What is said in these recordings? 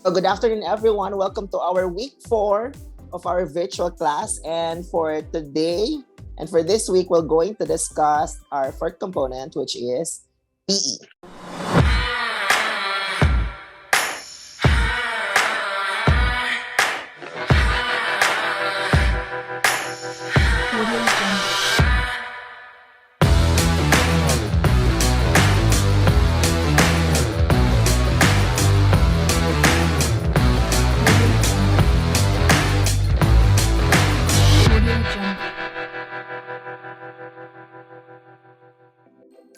So good afternoon, everyone. Welcome to our week 4 of our virtual class. And for today and for this week, we're going to discuss our fourth component, which is PE.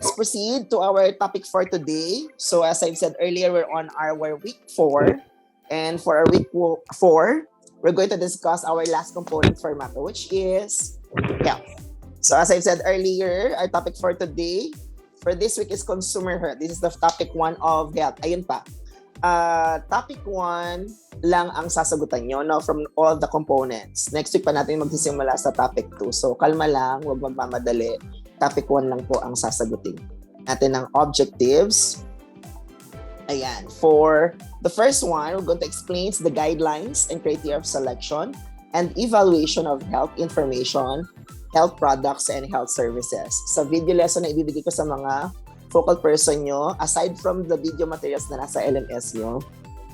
Let's proceed to our topic for today. So as I've said earlier, we're on our week 4. And for our week 4, we're going to discuss our last component for MAPEH, which is health. So as I've said earlier, our topic for today, for this week is consumer health. This is the topic 1 of health. Ayun pa. Topic 1 lang ang sasagutan nyo, no, from all the components. Next week pa natin magsisimula sa topic 2. So kalma lang, huwag magmamadali. Topic 1 lang po ang sasagutin natin ng objectives. Ayan. For the first one, we're going to explain the guidelines and criteria of selection and evaluation of health information, health products, and health services. Sa video lesson na ibibigay ko sa mga focal person nyo, aside from the video materials na nasa LMS nyo,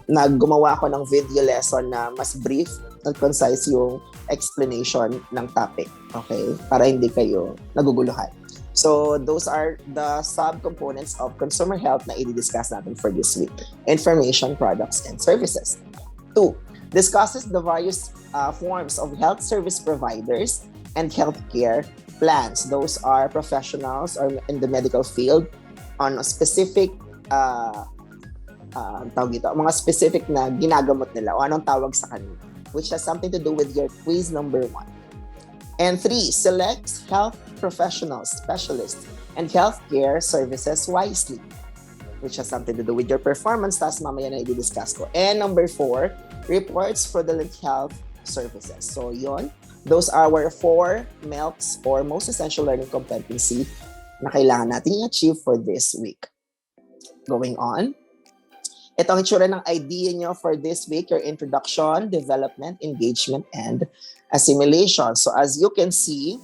naggumawa ako ng video lesson na mas brief and concise yung explanation ng topic. Okay? Para hindi kayo naguguluhan. So, those are the subcomponents of consumer health na i-discuss natin for this week. Information, products, and services. 2, discusses the various forms of health service providers and healthcare plans. Those are professionals or in the medical field on a specific mga specific na ginagamot nila o anong tawag sa kanila, which has something to do with your quiz number 1. And 3, selects health professionals, specialists, and healthcare services wisely, which has something to do with your performance. Tas mamaya na i-discuss ko. And number 4, reports fraudulent health services. So yon, those are our 4 MELCs or most essential learning competency na kailangan natin i-achieve for this week. Going on. Ito ang itsura ng idea nyo for this week, your introduction, development, engagement, and assimilation. So as you can see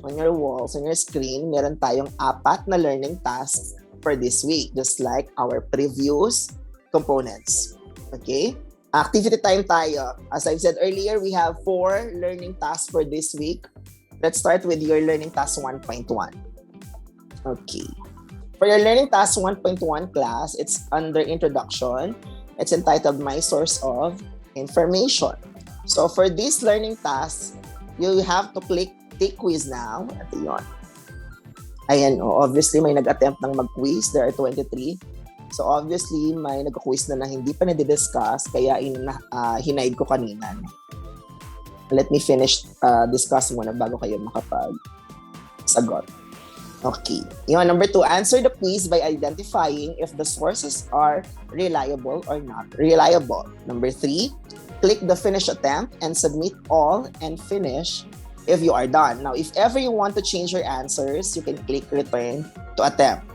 on your walls, on your screen, meron tayong 4 na learning tasks for this week, just like our previous components. Okay? Activity time tayo. As I've said earlier, we have 4 learning tasks for this week. Let's start with your learning task 1.1. Okay. For your learning task 1.1 class, it's under introduction. It's entitled My Source of Information. So for this learning task, you have to click Take Quiz Now. Ito yun. Ayan, obviously may nag-attempt ng mag-quiz. There are 23. So obviously may nag-quiz na hindi pa na-discuss, kaya hinaid ko kanina. Let me finish discuss muna bago kayo makapag-sagot. Okay. Yung number 2, answer the quiz by identifying if the sources are reliable or not reliable. Number 3, click the finish attempt and submit all and finish if you are done. Now, if ever you want to change your answers, you can click return to attempt.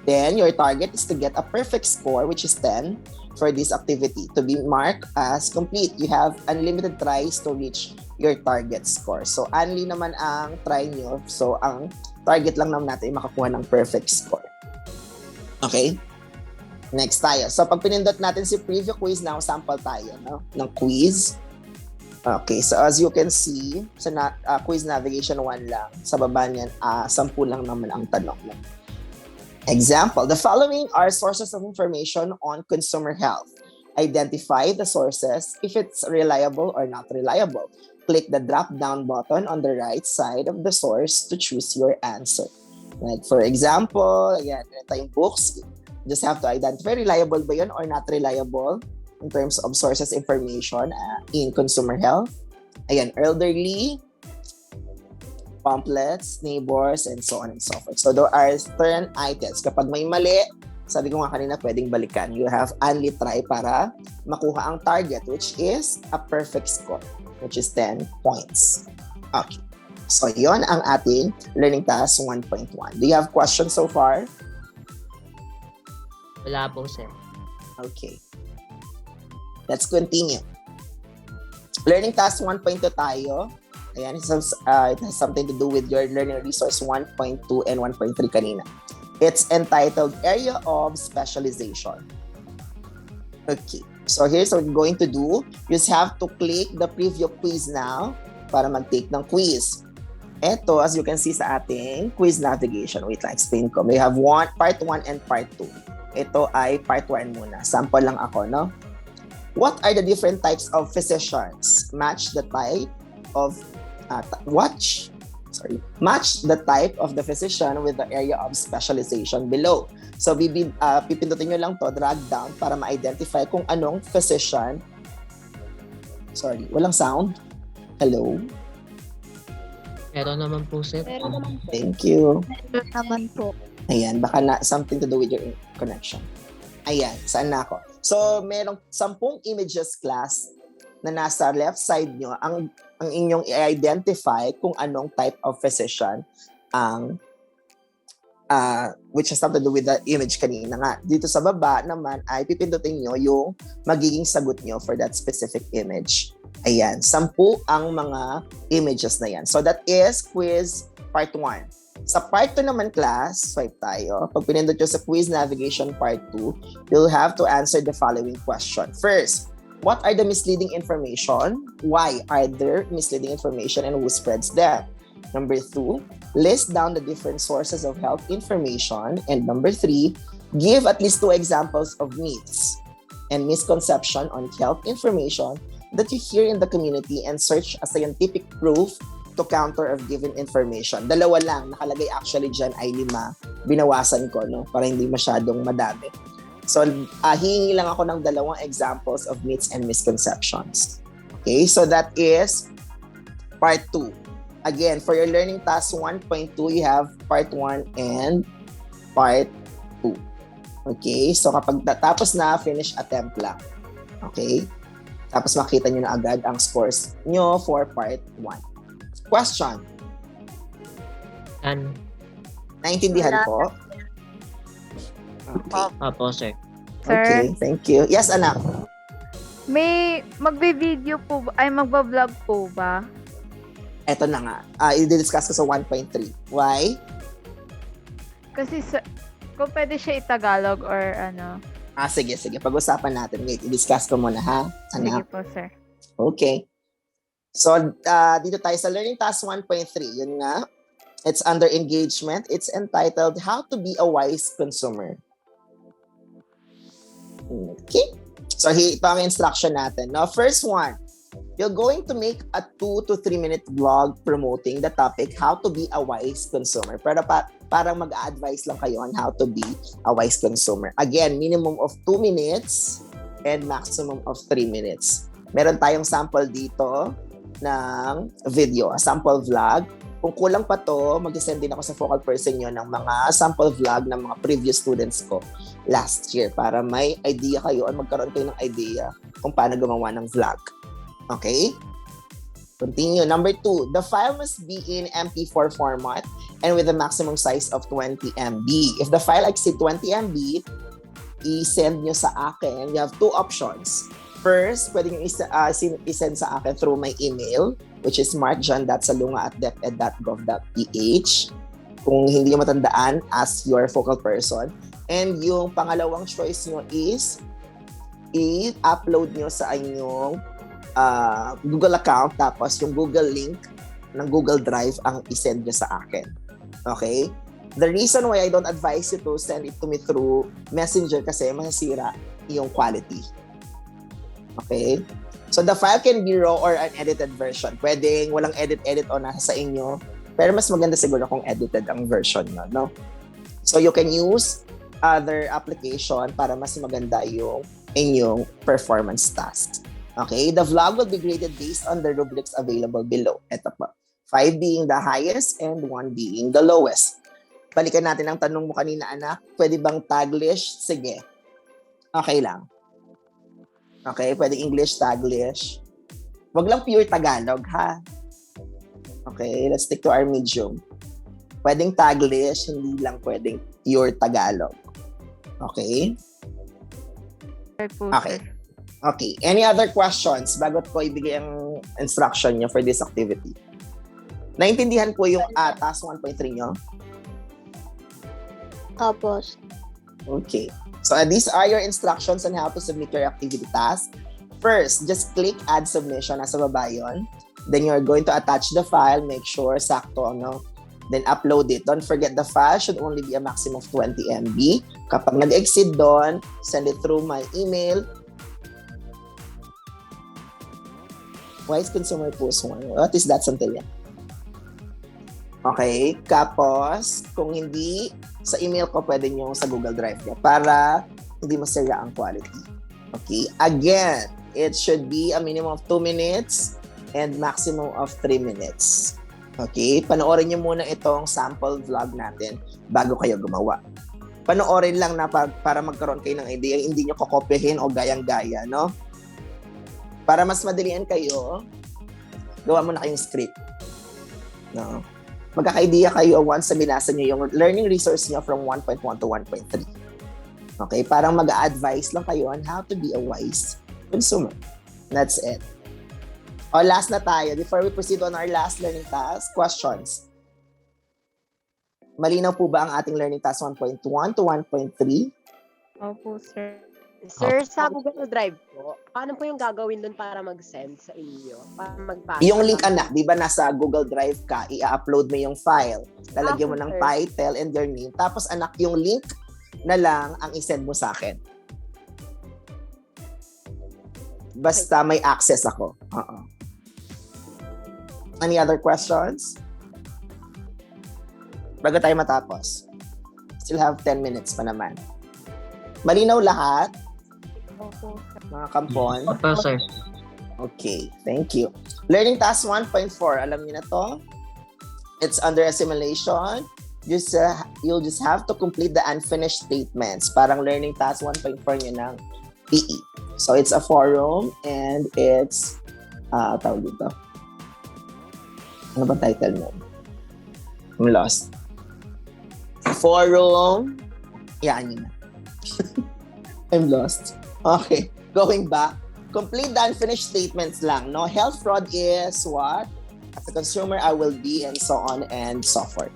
Then, your target is to get a perfect score, which is 10, for this activity to be marked as complete. You have unlimited tries to reach your target score. So, only naman ang try nyo. So, ang target lang naman natin makakuha ng perfect score. Okay? Next tayo. So, pag pinindot natin si preview quiz now, sample tayo ng quiz. Okay, so as you can see, sa quiz navigation 1 lang, sa baba niyan, 10 lang naman ang tanong. Example, the following are sources of information on consumer health. Identify the sources if it's reliable or not reliable. Click the drop-down button on the right side of the source to choose your answer. Like for example, ayan, tayong books. Just have to identify reliable ba yun or not reliable in terms of sources information in consumer health. Ayan, elderly, pamphlets, neighbors, and so on and so forth. So there are 10 items. Kapag may mali, sabi ko nga kanina, pwedeng balikan. You have only try para makuha ang target, which is a perfect score, which is 10 points. Okay. So yon ang ating learning task 1.1. Do you have questions so far? Wala po, sir. Okay. Let's continue. Learning task 1.2 tayo. Ayan, it has something to do with your learning resource 1.2 and 1.3 kanina. It's entitled Area of Specialization. Okay, so here's what we're going to do. You just have to click the preview quiz now para mag-take ng quiz. Ito, as you can see sa ating quiz navigation. Wait lang, explain ko. We have part 1 and part 2. Ito ay part 1 muna. Sample lang ako, no? What are the different types of physicians? Match the type of match the type of the physician with the area of specialization below. So pipindutin nyo lang to, drag down para ma-identify kung anong physician. Sorry, walang sound. Hello? Meron naman po, sir. Meron naman po. Thank you. Meron naman po. Ayan, baka na something to do with your connection. Ayan, saan na ako? So, merong 10 images class na nasa left side nyo ang inyong i-identify kung anong type of physician ang which has something to do with the image kanina nga. Dito sa baba naman ay pipindutin nyo yung magiging sagot nyo for that specific image. Ayan, 10 ang mga images na yan. So that is quiz part 1. Sa part 2 naman class, swipe tayo. Pag pinindot nyo sa quiz navigation part 2, you'll have to answer the following question. First, what are the misleading information? Why are there misleading information and who spreads them? Number 2, list down the different sources of health information. And number 3, give at least 2 examples of myths and misconception on health information that you hear in the community and search a scientific proof to counter of given information. 2 lang, nakalagay actually dyan ay 5. Binawasan ko, no? Para hindi masyadong madami. So, hihingi lang ako ng 2 examples of myths and misconceptions. Okay, so that is part 2. Again, for your learning task 1.2, you have part 1 and part 2. Okay, so kapag tapos na, finish attempt lang. Okay, tapos makita nyo na agad ang scores nyo for part 1. Question. Naintindihan po? Okay. Opo, sir. Okay, thank you. Yes, anak. May magbe-video po ba? Ay, magba-vlog po ba? Eto na nga. I-discuss ko sa 1.3. Why? Kasi kung pwede siya i-Tagalog or ano. Sige. Pag-usapan natin. Wait, i-discuss ko muna, ha? Sige Anak. po, sir. Okay. So, dito tayo sa Learning Task 1.3. Yun nga. It's under engagement. It's entitled, How to be a Wise Consumer. Okay. So, ito ang instruction natin. Now, first one. You're going to make a 2 to 3 minute vlog promoting the topic, How to be a Wise Consumer. Pero parang mag-a-advise lang kayo on how to be a wise consumer. Again, minimum of 2 minutes and maximum of 3 minutes. Meron tayong sample dito ng video, a sample vlog. Kung kulang pa to, mag-send din ako sa focal person nyo ng mga sample vlog ng mga previous students ko last year para may idea kayo o magkaroon kayo ng idea kung paano gumawa ng vlog. Okay? Continue. Number 2, the file must be in MP4 format and with a maximum size of 20 MB. If the file exceeds 20 MB, i-send nyo sa akin. You have 2 options. First, pwede nyo i-send sa akin through my email, which is markjan.salunga@deped.gov.ph. Kung hindi nyo matandaan, as your focal person. And yung pangalawang choice nyo is i-upload nyo sa inyong Google account, tapos yung Google link ng Google Drive ang isend nyo sa akin. Okay? The reason why I don't advise you to send it to me through Messenger kasi masisira yung quality. Okay? So the file can be raw or unedited version. Pwedeng walang edit o nasa sa inyo. Pero mas maganda siguro kung edited ang version nyo, no? So you can use other application para mas maganda yung inyong performance task. Okay, the vlog will be graded based on the rubrics available below. Ito po. 5 being the highest and 1 being the lowest. Balikan natin ang tanong mo kanina, anak. Pwede bang Taglish? Sige. Okay lang. Okay, pwede English, Taglish. Wag lang pure Tagalog, ha? Okay, let's stick to our medium. Pwedeng Taglish, hindi lang pwedeng pure Tagalog. Okay? Okay po, Okay. sir. Okay. Any other questions bago ko ibigay ang instruction nyo for this activity? Naintindihan ko yung task 1.3 nyo? Opo. Okay. So these are your instructions on how to submit your activity task. First, just click add submission. Nasa baba yun. Then you're going to attach the file. Make sure sakto, no? Then upload it. Don't forget the file should only be a maximum of 20 MB. Kapag nag-exceed doon, send it through my email. Why is consumer post one? What is that, Santelia? Okay. Tapos, kung hindi, sa email ko pwede nyo sa Google Drive niya para hindi masira ang quality. Okay. Again, it should be a minimum of 2 minutes and maximum of 3 minutes. Okay? Panoorin nyo muna itong sample vlog natin bago kayo gumawa. Panoorin lang na para magkaroon kayo ng idea, hindi nyo kokopyahin o gayang-gaya, no? Para mas madalian kayo, gawa mo na kayong script. No? Magkaka-idea kayo once na binasa nyo yung learning resource nyo from 1.1 to 1.3. Okay? Parang mag-a-advise lang kayo on how to be a wise consumer. That's it. O, last na tayo. Before we proceed on our last learning task, questions. Malinaw po ba ang ating learning task 1.1 to 1.3? Opo, sir. Sir, sa Google Drive po, paano po yung gagawin doon para mag-send sa inyo? Para mag-pass? Yung link, anak, di ba nasa Google Drive ka, i-upload mo yung file, lalagyan mo ng sir. title and your name, tapos anak, yung link na lang ang isend mo sa akin. Basta may access ako. Any other questions? Bago tayo matapos. Still have 10 minutes pa naman. Malinaw lahat? Opo, sir. Mga kampon? Opo, sir. Okay, thank you. Learning task 1.4, alam niyo na to? It's under assimilation. You'll just have to complete the unfinished statements. Parang learning task 1.4 nyo ng PE. So it's a forum and it's, tawag dito. Ano ba title mo? I'm lost. Forum. Yan yun. I'm lost. Okay, going back. Complete the unfinished statements lang, no? Health fraud is what? As a consumer, I will be, and so on and so forth.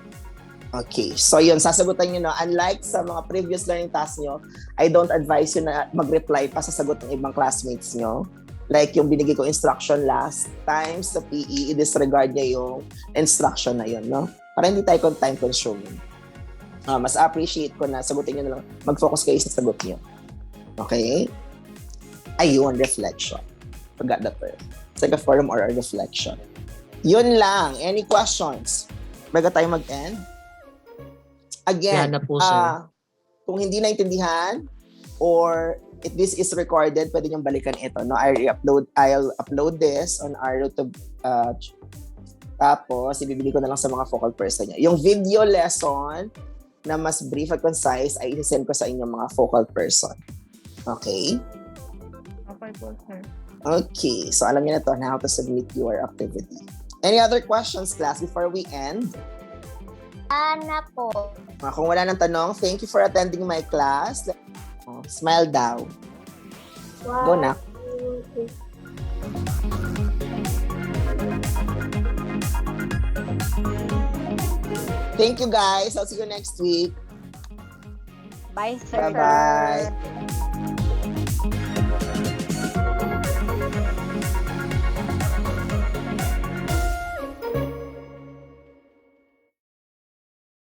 Okay, so yun, sasagutan nyo, no? Unlike sa mga previous learning tasks nyo, I don't advise you na mag-reply pa sa sagot ng ibang classmates nyo. Like yung binigay ko instruction last time sa PE, i-disregard nyo yung instruction na yun, no? Para hindi tayo time consuming. Mas appreciate ko na sagutin nyo na lang, mag-focus kayo sa sagot nyo. Okay? Ayun, reflection. Forgot the term. It's like a forum or a reflection. Yun lang. Any questions? Bago tayo mag-end? Again, Yan na po, sir. kung hindi naintindihan or if this is recorded, pwede niyong balikan ito. No? I'll upload this on our YouTube. Tapos, ibibigay ko na lang sa mga focal person niya. Yung video lesson na mas brief at concise ay isisend ko sa inyong mga focal person. Okay? Okay po, sir. Okay. So, alam niyo na to on how to submit your activity. Any other questions, class, before we end? Ana po. Kung wala nang tanong, thank you for attending my class. Smile daw. Go na. Thank you, guys. I'll see you next week. Bye, sir. Bye-bye.